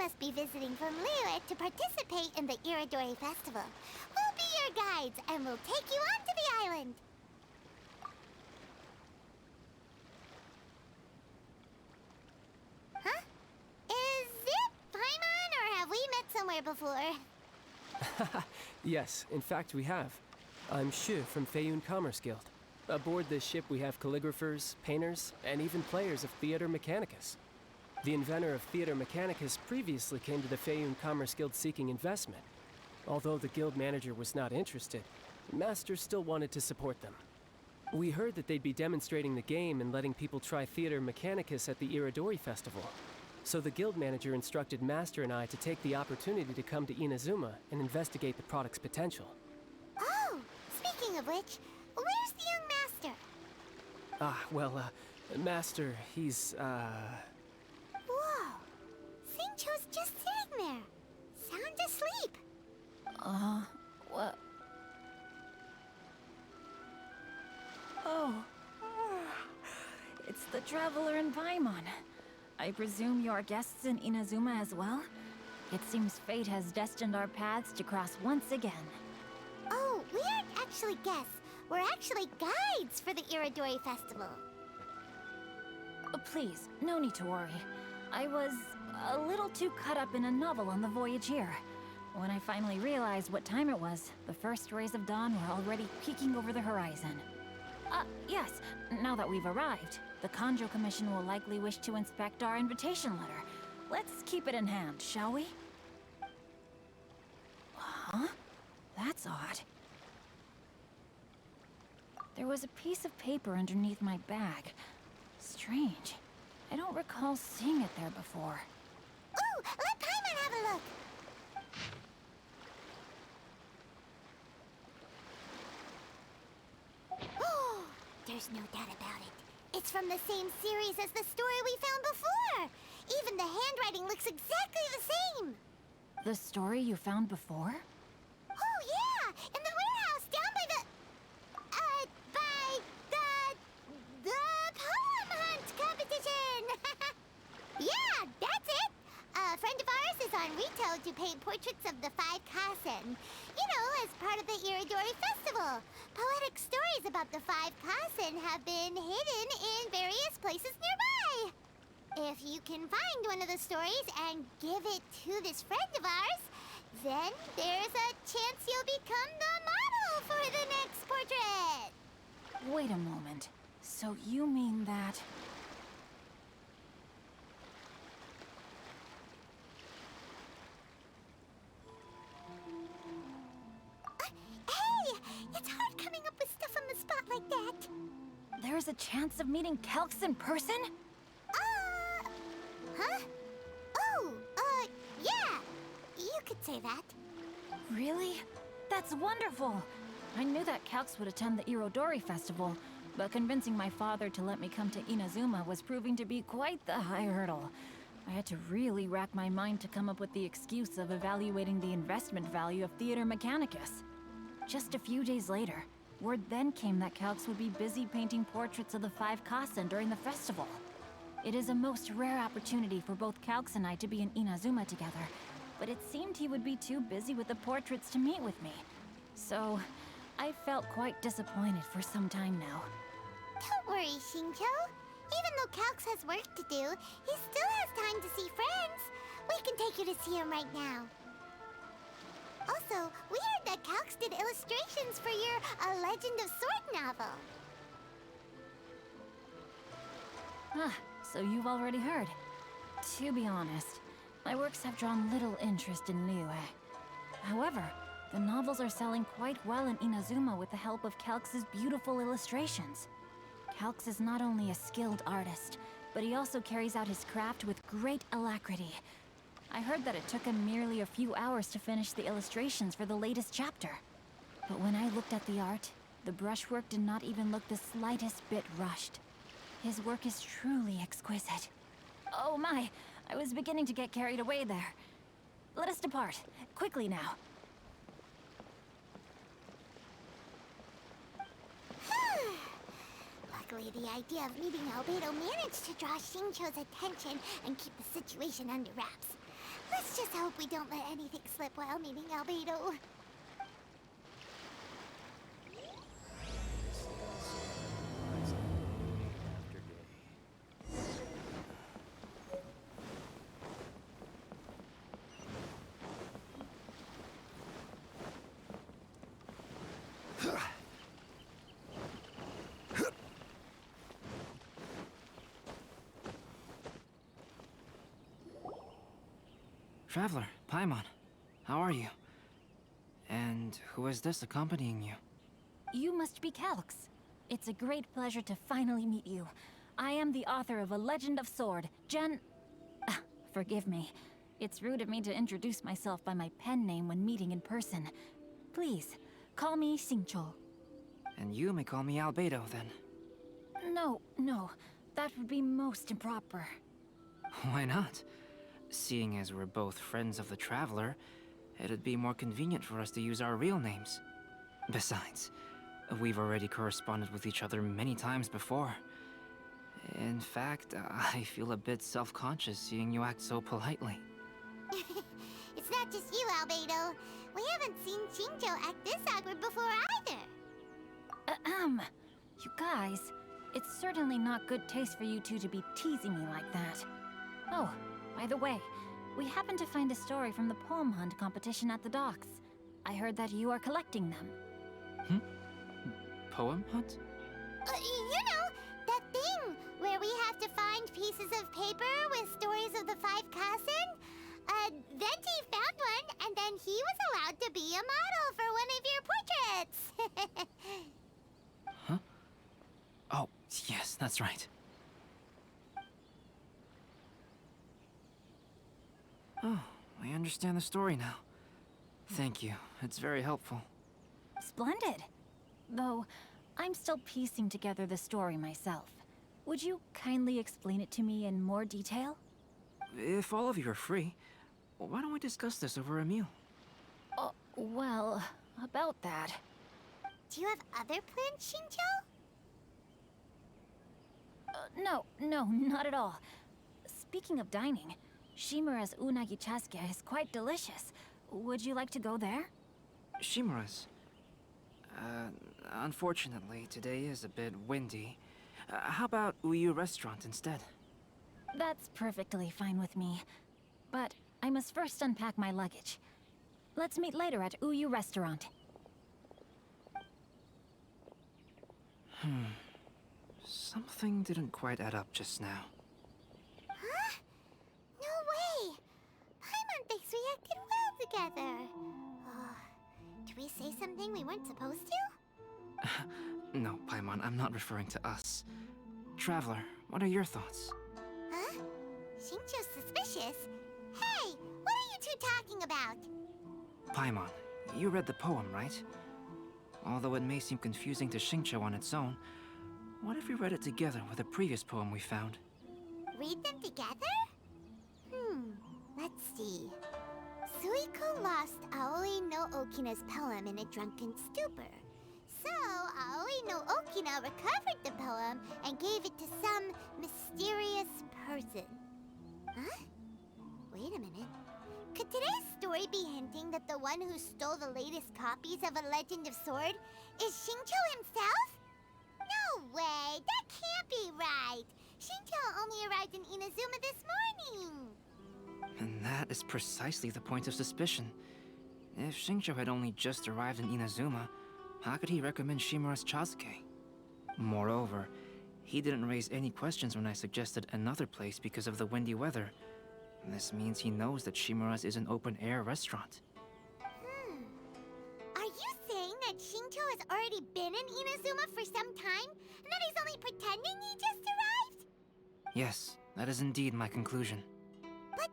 must be visiting from Liyue to participate in the Iridori Festival. We'll be your guides, and we'll take you onto the island. Huh? Is it Paimon, or have we met somewhere before? Yes, in fact we have. I'm Shu from Feiyun Commerce Guild. Aboard this ship we have calligraphers, painters, and even players of Theater Mechanicus. The inventor of Theater Mechanicus previously came to the Feiyun Commerce Guild seeking investment. Although the guild manager was not interested, Master still wanted to support them. We heard that they'd be demonstrating the game and letting people try Theater Mechanicus at the Iridori Festival. So the guild manager instructed Master and I to take the opportunity to come to Inazuma and investigate the product's potential. Oh, speaking of which, where's the young master? Master, he's, Whoa! Xingqiu's just sitting there, sound asleep. What? Oh. It's the Traveler in Paimon. I presume you're guests in Inazuma as well? It seems fate has destined our paths to cross once again. Oh, we aren't actually guests. We're actually guides for the Iridori Festival. Please, no need to worry. I was a little too caught up in a novel on the voyage here. When I finally realized what time it was, the first rays of dawn were already peeking over the horizon. Yes, now that we've arrived, the Kanjo Commission will likely wish to inspect our invitation letter. Let's keep it in hand, shall we? Huh? That's odd. There was a piece of paper underneath my bag. Strange. I don't recall seeing it there before. Ooh, let Paimon have a look! Oh, there's no doubt about it. It's from the same series as the story we found before! Even the handwriting looks exactly the same! The story you found before? Oh yeah! In the warehouse down by the... the poem hunt competition! Yeah, that's it! A friend of ours is on Rito to paint portraits of the 5 Kasen. You know, as part of the Iridori Festival. Poetic stories about the 5 Kasen have been hidden in various places nearby. If you can find one of the stories and give it to this friend of ours, then there's a chance you'll become the model for the next portrait. Wait a moment. So you mean that... Hey! It's hard coming up with stuff on the spot like that. There's a chance of meeting Calx in person? Huh? Oh, yeah. You could say that. Really? That's wonderful! I knew that Calx would attend the Irodori Festival, but convincing my father to let me come to Inazuma was proving to be quite the high hurdle. I had to really rack my mind to come up with the excuse of evaluating the investment value of Theater Mechanicus. Just a few days later, word then came that Calx would be busy painting portraits of the 5 Kasen during the festival. It is a most rare opportunity for both Calx and I to be in Inazuma together, but it seemed he would be too busy with the portraits to meet with me. So, I felt quite disappointed for some time now. Don't worry, Xingqiu. Even though Calx has work to do, he still has time to see friends. We can take you to see him right now. Also, we heard that Calx did illustrations for your A Legend of Sword novel. So you've already heard. To be honest, my works have drawn little interest in Liyue. However, the novels are selling quite well in Inazuma with the help of Calx's beautiful illustrations. Calx is not only a skilled artist, but he also carries out his craft with great alacrity. I heard that it took him merely a few hours to finish the illustrations for the latest chapter. But when I looked at the art, the brushwork did not even look the slightest bit rushed. His work is truly exquisite. Oh my, I was beginning to get carried away there. Let us depart, quickly now. Luckily, the idea of meeting Albedo managed to draw Xingqiu's attention and keep the situation under wraps. Let's just hope we don't let anything slip while meeting Albedo. Traveler, Paimon, how are you? And who is this accompanying you? You must be Calx. It's a great pleasure to finally meet you. I am the author of A Legend of Sword, Forgive me. It's rude of me to introduce myself by my pen name when meeting in person. Please, call me Xingqiu. And you may call me Albedo, then. No. That would be most improper. Why not? Seeing as we're both friends of the Traveler, it'd be more convenient for us to use our real names. Besides, we've already corresponded with each other many times before. In fact, I feel a bit self-conscious seeing you act so politely. It's not just you, Albedo. We haven't seen Xingqiu act this awkward before either. You guys, it's certainly not good taste for you two to be teasing me like that. Oh, by the way, we happened to find a story from the poem hunt competition at the docks. I heard that you are collecting them. Poem hunt? You know, that thing where we have to find pieces of paper with stories of the five Kasen? Venti found one, and then he was allowed to be a model for one of your portraits. Huh? Oh, yes, that's right. Oh, I understand the story now. Thank you. It's very helpful. Splendid. Though, I'm still piecing together the story myself. Would you kindly explain it to me in more detail? If all of you are free, why don't we discuss this over a meal? Well, about that. Do you have other plans, Xingqiu? No, not at all. Speaking of dining, Shimura's unagi chasuke is quite delicious. Would you like to go there? Shimura's. Unfortunately, today is a bit windy. How about Uyu Restaurant instead? That's perfectly fine with me. But I must first unpack my luggage. Let's meet later at Uyu Restaurant. Something didn't quite add up just now. Huh? No way! Paimon thinks we acted well together. Did we say something we weren't supposed to? No, Paimon, I'm not referring to us. Traveler, what are your thoughts? Huh? Xingqiu's suspicious? Hey, what are you two talking about? Paimon, you read the poem, right? Although it may seem confusing to Xingqiu on its own, what if we read it together with a previous poem we found? Read them together? Let's see. Suiko lost Aoi no Okina's poem in a drunken stupor. So, Aoi no Okina recovered the poem and gave it to some mysterious person. Huh? Wait a minute. Could today's story be hinting that the one who stole the latest copies of A Legend of Sword is Xingqiu himself? No way! That can't be right! Xingqiu only arrived in Inazuma this morning! And that is precisely the point of suspicion. If Xingqiu had only just arrived in Inazuma, how could he recommend Shimura's chasuke? Moreover, he didn't raise any questions when I suggested another place because of the windy weather. This means he knows that Shimura's is an open-air restaurant. Are you saying that Xingqiu has already been in Inazuma for some time, and that he's only pretending he just arrived? Yes, that is indeed my conclusion. But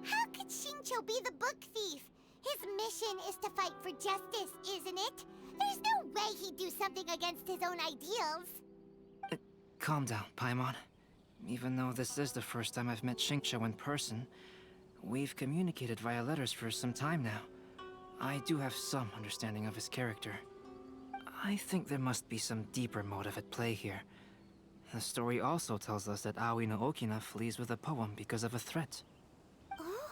how could Xingqiu be the book thief? His mission is to fight for justice, isn't it? There's no way he'd do something against his own ideals. Calm down, Paimon. Even though this is the first time I've met Xingqiu in person, we've communicated via letters for some time now. I do have some understanding of his character. I think there must be some deeper motive at play here. The story also tells us that Aoi no Okina flees with a poem because of a threat. Oh?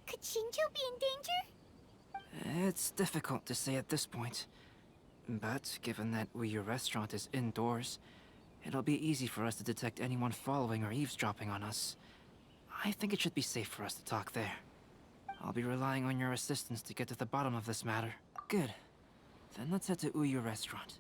Could Shinjo be in danger? It's difficult to say at this point. But given that Uyu Restaurant is indoors, it'll be easy for us to detect anyone following or eavesdropping on us. I think it should be safe for us to talk there. I'll be relying on your assistance to get to the bottom of this matter. Good. Then let's head to Uyu Restaurant.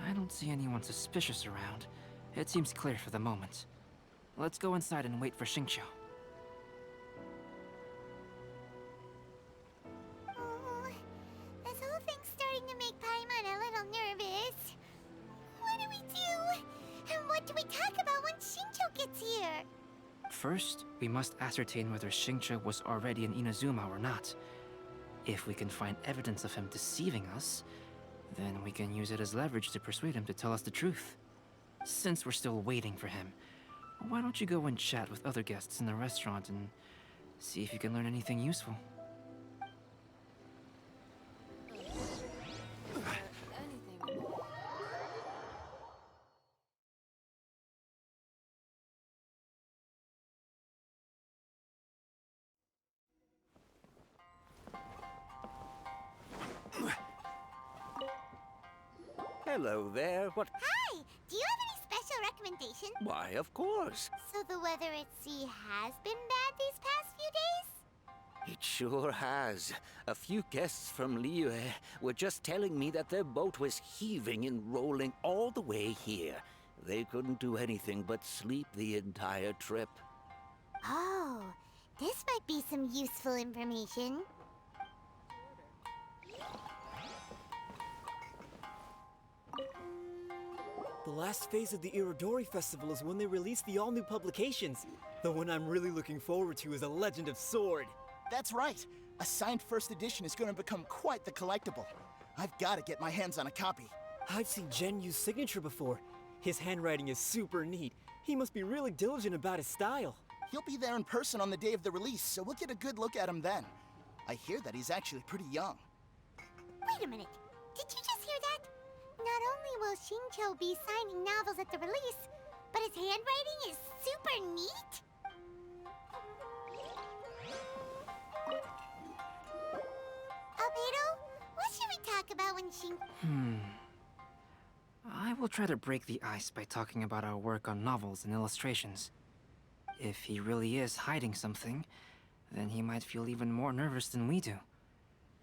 I don't see anyone suspicious around. It seems clear for the moment. Let's go inside and wait for Xingqiu. Oh, this whole thing's starting to make Paimon a little nervous. What do we do? And what do we talk about when Shinjo gets here? First, we must ascertain whether Xingqiu was already in Inazuma or not. If we can find evidence of him deceiving us, then we can use it as leverage to persuade him to tell us the truth. Since we're still waiting for him, why don't you go and chat with other guests in the restaurant and see if you can learn anything useful? Hello there. What? Hi! Do you have any special recommendation? Why, of course. So the weather at sea has been bad these past few days? It sure has. A few guests from Liyue were just telling me that their boat was heaving and rolling all the way here. They couldn't do anything but sleep the entire trip. Oh, this might be some useful information. The last phase of the Irodori Festival is when they release the all-new publications. The one I'm really looking forward to is A Legend of Sword. That's right. A signed first edition is going to become quite the collectible. I've got to get my hands on a copy. I've seen Genyu's signature before. His handwriting is super neat. He must be really diligent about his style. He'll be there in person on the day of the release, so we'll get a good look at him then. I hear that he's actually pretty young. Wait a minute. Did you just hear that? Not only will Shinjo be signing novels at the release, but his handwriting is super neat. Albedo, what should we talk about when I will try to break the ice by talking about our work on novels and illustrations. If he really is hiding something, then he might feel even more nervous than we do.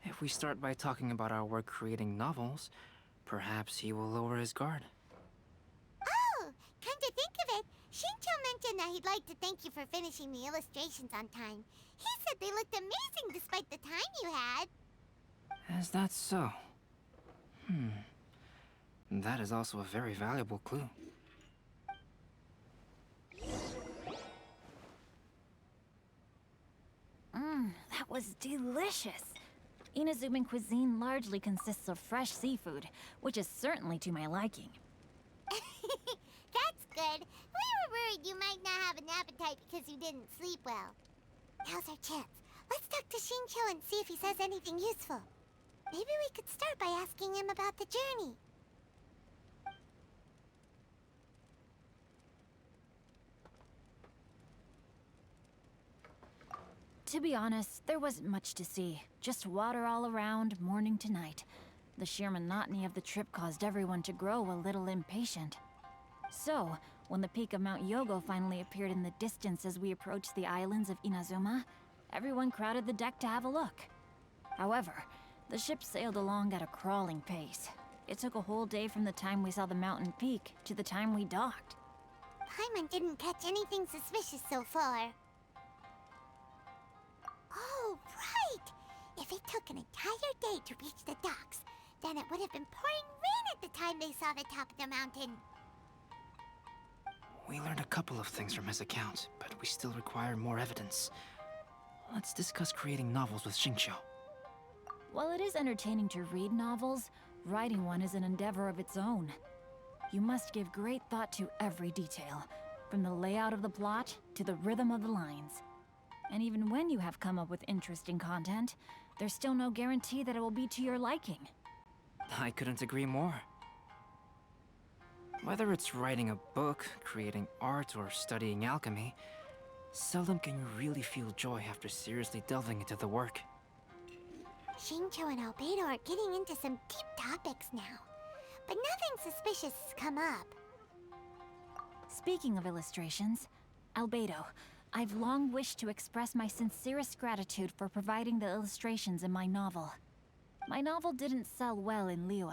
If we start by talking about our work creating novels, perhaps he will lower his guard. Oh, come to think of it, Shinjo mentioned that he'd like to thank you for finishing the illustrations on time. He said they looked amazing despite the time you had. Is that so? That is also a very valuable clue. That was delicious. Inazuman cuisine largely consists of fresh seafood, which is certainly to my liking. That's good. We were worried you might not have an appetite because you didn't sleep well. Now's our chance. Let's talk to Shinjo and see if he says anything useful. Maybe we could start by asking him about the journey. To be honest, there wasn't much to see. Just water all around, morning to night. The sheer monotony of the trip caused everyone to grow a little impatient. So, when the peak of Mount Yogo finally appeared in the distance as we approached the islands of Inazuma, everyone crowded the deck to have a look. However, the ship sailed along at a crawling pace. It took a whole day from the time we saw the mountain peak to the time we docked. Paimon didn't catch anything suspicious so far. Oh, right! If it took an entire day to reach the docks, then it would have been pouring rain at the time they saw the top of the mountain. We learned a couple of things from his account, but we still require more evidence. Let's discuss creating novels with Xingqiu. While it is entertaining to read novels, writing one is an endeavor of its own. You must give great thought to every detail, from the layout of the plot to the rhythm of the lines. And even when you have come up with interesting content, there's still no guarantee that it will be to your liking. I couldn't agree more. Whether it's writing a book, creating art, or studying alchemy, seldom can you really feel joy after seriously delving into the work. Xingqiu and Albedo are getting into some deep topics now, but nothing suspicious has come up. Speaking of illustrations, Albedo, I've long wished to express my sincerest gratitude for providing the illustrations in my novel. My novel didn't sell well in Liyue,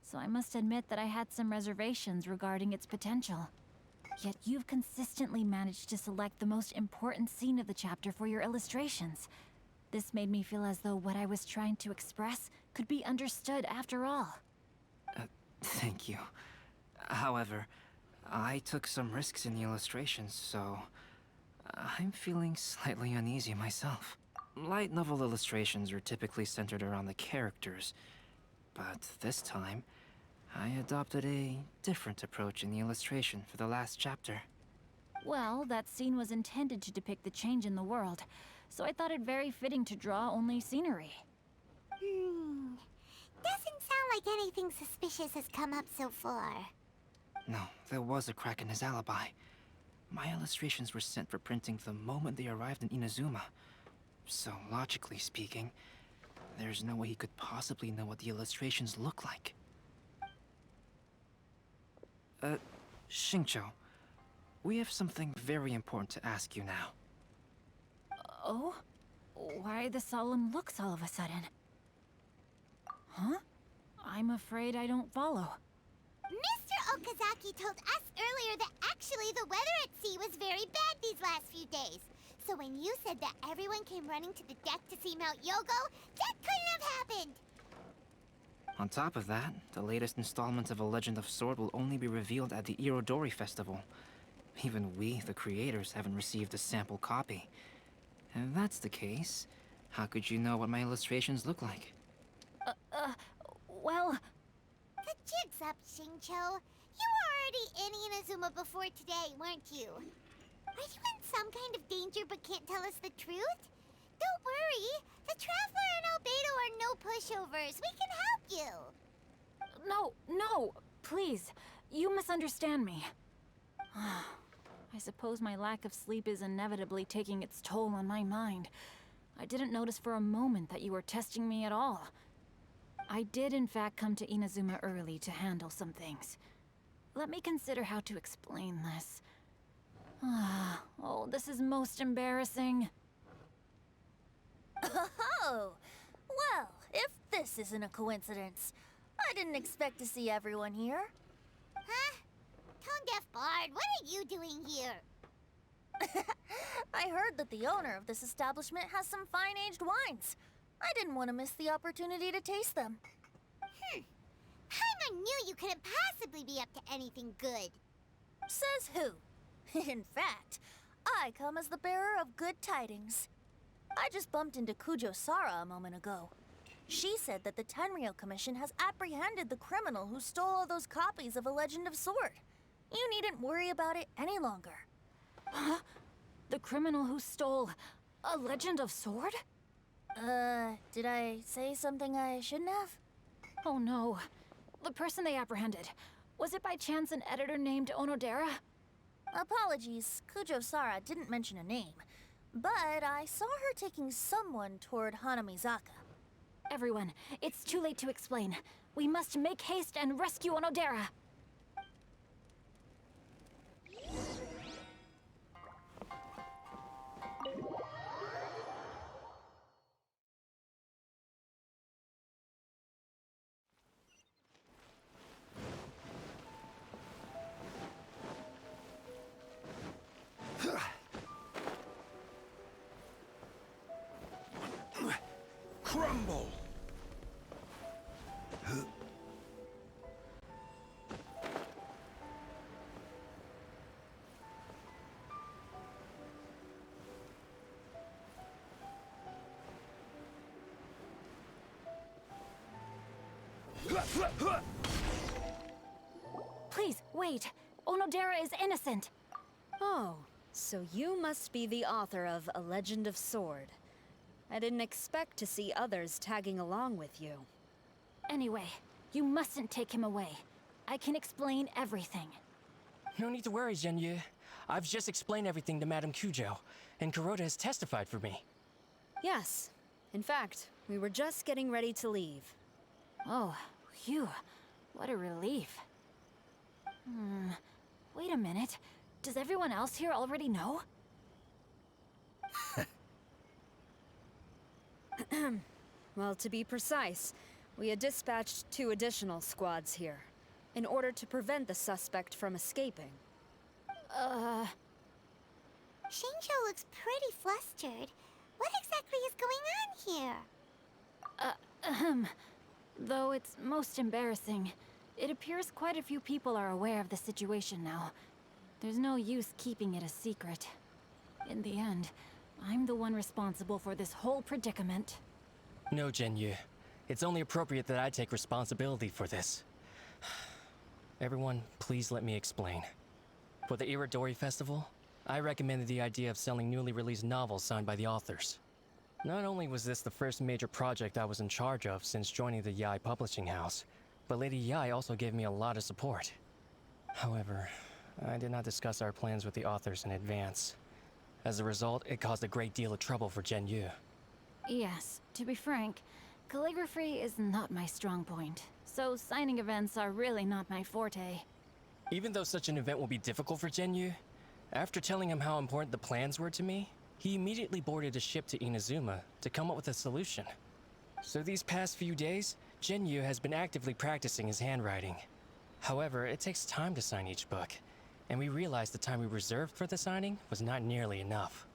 so I must admit that I had some reservations regarding its potential. Yet you've consistently managed to select the most important scene of the chapter for your illustrations. This made me feel as though what I was trying to express could be understood after all. Thank you. However, I took some risks in the illustrations, so I'm feeling slightly uneasy myself. Light novel illustrations are typically centered around the characters, but this time, I adopted a different approach in the illustration for the last chapter. Well, that scene was intended to depict the change in the world, so I thought it very fitting to draw only scenery. Doesn't sound like anything suspicious has come up so far. No, there was a crack in his alibi. My illustrations were sent for printing the moment they arrived in Inazuma. So, logically speaking, there's no way he could possibly know what the illustrations look like. Xingqiu, we have something very important to ask you now. Oh? Why the solemn looks all of a sudden? Huh? I'm afraid I don't follow. Mr. Okazaki told us earlier that actually the weather at sea was very bad these last few days. So when you said that everyone came running to the deck to see Mount Yogo, that couldn't have happened! On top of that, the latest installment of A Legend of Sword will only be revealed at the Irodori Festival. Even we, the creators, haven't received a sample copy. And if that's the case, how could you know what my illustrations look like? Well... The jig's up, Xingqiu. You were already in Inazuma before today, weren't you? Are you in some kind of danger but can't tell us the truth? Don't worry. The Traveler and Albedo are no pushovers. We can help you. No, please. You misunderstand me. I suppose my lack of sleep is inevitably taking its toll on my mind. I didn't notice for a moment that you were testing me at all. I did in fact come to Inazuma early to handle some things. Let me consider how to explain this. Oh, this is most embarrassing. Oh, well, if this isn't a coincidence, I didn't expect to see everyone here. Huh? Tone-deaf Bard, what are you doing here? I heard that the owner of this establishment has some fine-aged wines. I didn't want to miss the opportunity to taste them. Paimon knew you couldn't possibly be up to anything good. Says who? In fact, I come as the bearer of good tidings. I just bumped into Kujo Sara a moment ago. She said that the Tenryou Commission has apprehended the criminal who stole all those copies of A Legend of Sword. You needn't worry about it any longer. Huh? The criminal who stole A Legend of Sword? Did I say something I shouldn't have? Oh no. The person they apprehended. Was it by chance an editor named Onodera? Apologies, Kujo Sara didn't mention a name. But I saw her taking someone toward Hanamizaka. Everyone, it's too late to explain. We must make haste and rescue Onodera. Crumble! Please, wait. Onodera is innocent. Oh, so you must be the author of A Legend of Sword. I didn't expect to see others tagging along with you. Anyway, you mustn't take him away. I can explain everything. No need to worry, Zhenyu. I've just explained everything to Madame Kujo, and Kuroda has testified for me. Yes. In fact, we were just getting ready to leave. Oh, phew. What a relief. Wait a minute. Does everyone else here already know? Well, to be precise, we had dispatched 2 additional squads here, in order to prevent the suspect from escaping. Xingqiu looks pretty flustered. What exactly is going on here? Though it's most embarrassing, it appears quite a few people are aware of the situation now. There's no use keeping it a secret. In the end, I'm the one responsible for this whole predicament. No, Zhenyu. It's only appropriate that I take responsibility for this. Everyone, please let me explain. For the Iridori Festival, I recommended the idea of selling newly released novels signed by the authors. Not only was this the first major project I was in charge of since joining the Yai publishing house, but Lady Yai also gave me a lot of support. However, I did not discuss our plans with the authors in advance. As a result, it caused a great deal of trouble for Zhenyu. Yes, to be frank, calligraphy is not my strong point, so signing events are really not my forte. Even though such an event will be difficult for Zhenyu, after telling him how important the plans were to me, he immediately boarded a ship to Inazuma to come up with a solution. So these past few days, Zhenyu has been actively practicing his handwriting. However, it takes time to sign each book, and we realized the time we reserved for the signing was not nearly enough.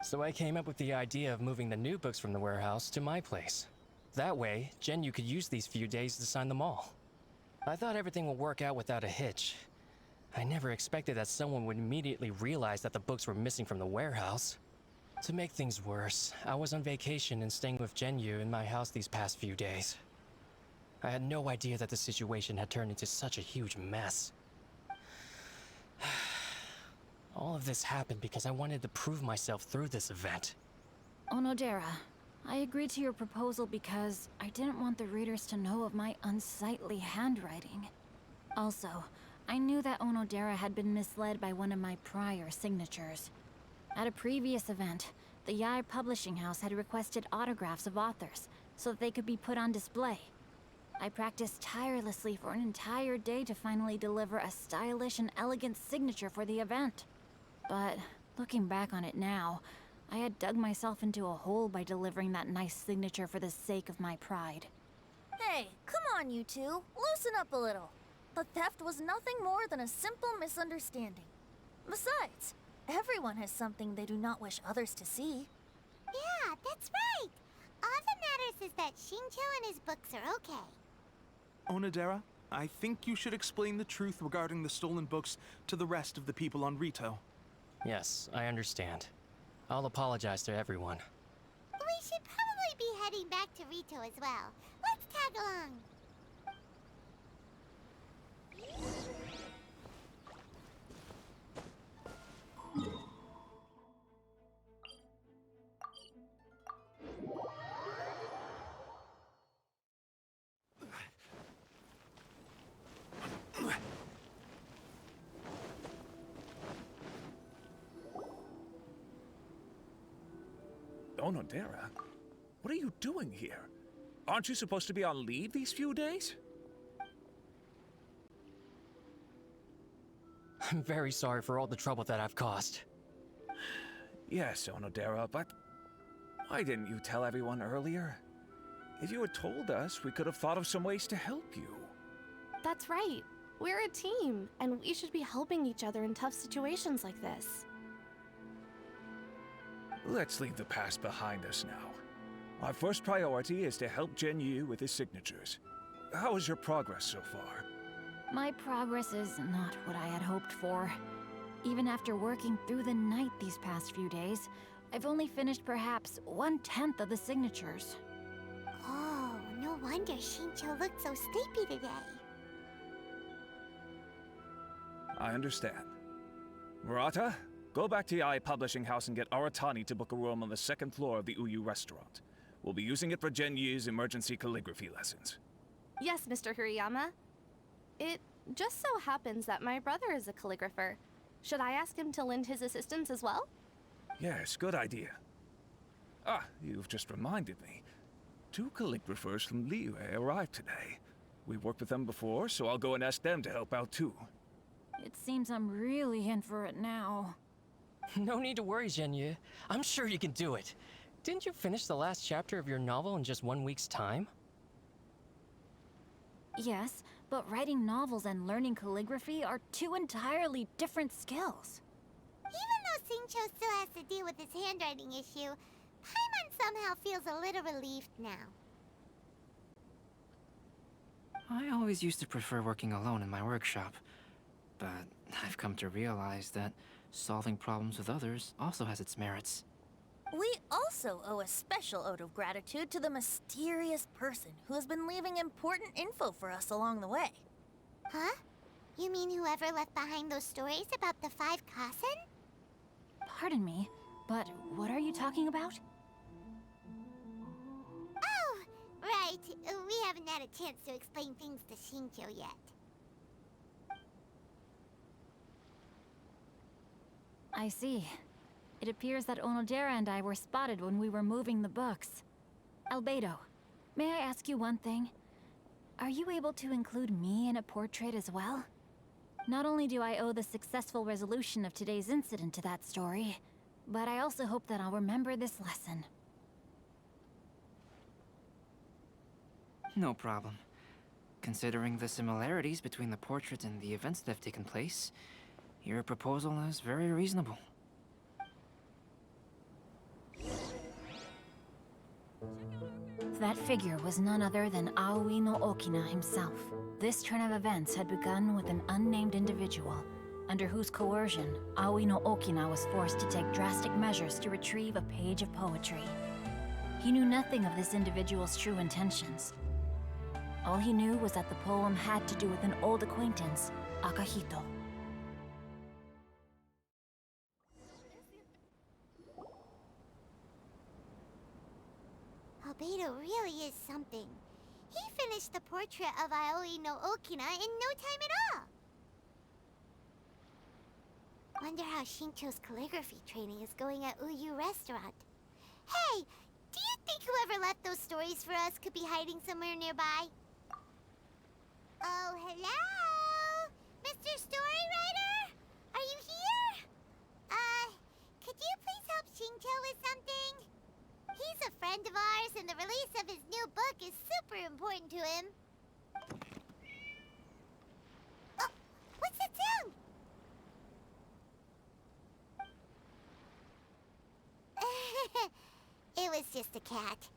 So I came up with the idea of moving the new books from the warehouse to my place. That way, Zhenyu could use these few days to sign them all. I thought everything would work out without a hitch. I never expected that someone would immediately realize that the books were missing from the warehouse. To make things worse, I was on vacation and staying with Zhenyu in my house these past few days. I had no idea that the situation had turned into such a huge mess. All of this happened because I wanted to prove myself through this event. Onodera, I agreed to your proposal because I didn't want the readers to know of my unsightly handwriting. Also, I knew that Onodera had been misled by one of my prior signatures. At a previous event, the Yai publishing house had requested autographs of authors so that they could be put on display. I practiced tirelessly for an entire day to finally deliver a stylish and elegant signature for the event. But looking back on it now, I had dug myself into a hole by delivering that nice signature for the sake of my pride. Hey, come on, you two. Loosen up a little. The theft was nothing more than a simple misunderstanding. Besides, everyone has something they do not wish others to see. Yeah, that's right. All that matters is that Xingqiu and his books are okay. Onodera, I think you should explain the truth regarding the stolen books to the rest of the people on Rito. Yes, I understand. I'll apologize to everyone. We should probably be heading back to Rito as well. Let's tag along. Onodera? What are you doing here? Aren't you supposed to be on leave these few days? I'm very sorry for all the trouble that I've caused. Yes, Onodera, but why didn't you tell everyone earlier? If you had told us, we could have thought of some ways to help you. That's right. We're a team, and we should be helping each other in tough situations like this. Let's leave the past behind us now. Our first priority is to help Zhenyu with his signatures. How is your progress so far? My progress is not what I had hoped for. Even after working through the night these past few days, I've only finished perhaps 1/10 of the signatures. Oh, no wonder wonder Shincho looked so sleepy today. I understand. Murata, go back to Yae Publishing House and get Aratani to book a room on the second floor of the Uyu restaurant. We'll be using it for Genyu's emergency calligraphy lessons. Yes, Mr. Hirayama. It just so happens that my brother is a calligrapher. Should I ask him to lend his assistance as well? Yes, good idea. Ah, you've just reminded me. 2 calligraphers from Liyue arrived today. We've worked with them before, so I'll go and ask them to help out too. It seems I'm really in for it now. No need to worry, Genyu. I'm sure you can do it. Didn't you finish the last chapter of your novel in just 1 week's time? Yes, but writing novels and learning calligraphy are 2 entirely different skills. Even though Shincho still has to deal with his handwriting issue, Paimon somehow feels a little relieved now. I always used to prefer working alone in my workshop, but I've come to realize that solving problems with others also has its merits. We also owe a special ode of gratitude to the mysterious person who has been leaving important info for us along the way. Huh? You mean whoever left behind those stories about the 5 Kasen? Pardon me, but what are you talking about? Oh, right. We haven't had a chance to explain things to Shincho yet. I see. It appears that Onodera and I were spotted when we were moving the books. Albedo, may I ask you one thing? Are you able to include me in a portrait as well? Not only do I owe the successful resolution of today's incident to that story, but I also hope that I'll remember this lesson. No problem. Considering the similarities between the portrait and the events that have taken place, your proposal is very reasonable. That figure was none other than Aoi no Okina himself. This turn of events had begun with an unnamed individual, under whose coercion, Aoi no Okina was forced to take drastic measures to retrieve a page of poetry. He knew nothing of this individual's true intentions. All he knew was that the poem had to do with an old acquaintance, Akahito. Albedo really is something. He finished the portrait of Aoi no Okina in no time at all. Wonder how Shincho's calligraphy training is going at Uyu Restaurant. Hey, do you think whoever left those stories for us could be hiding somewhere nearby? Oh, hello? Mr. Storywriter? Are you here? Could you please help Shincho with something? He's a friend of ours, and the release of his new book is super important to him. Oh, what's that sound? It was just a cat.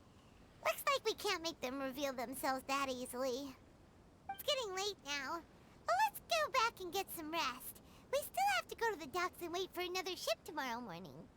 Looks like we can't make them reveal themselves that easily. It's getting late now. Well, let's go back and get some rest. We still have to go to the docks and wait for another ship tomorrow morning.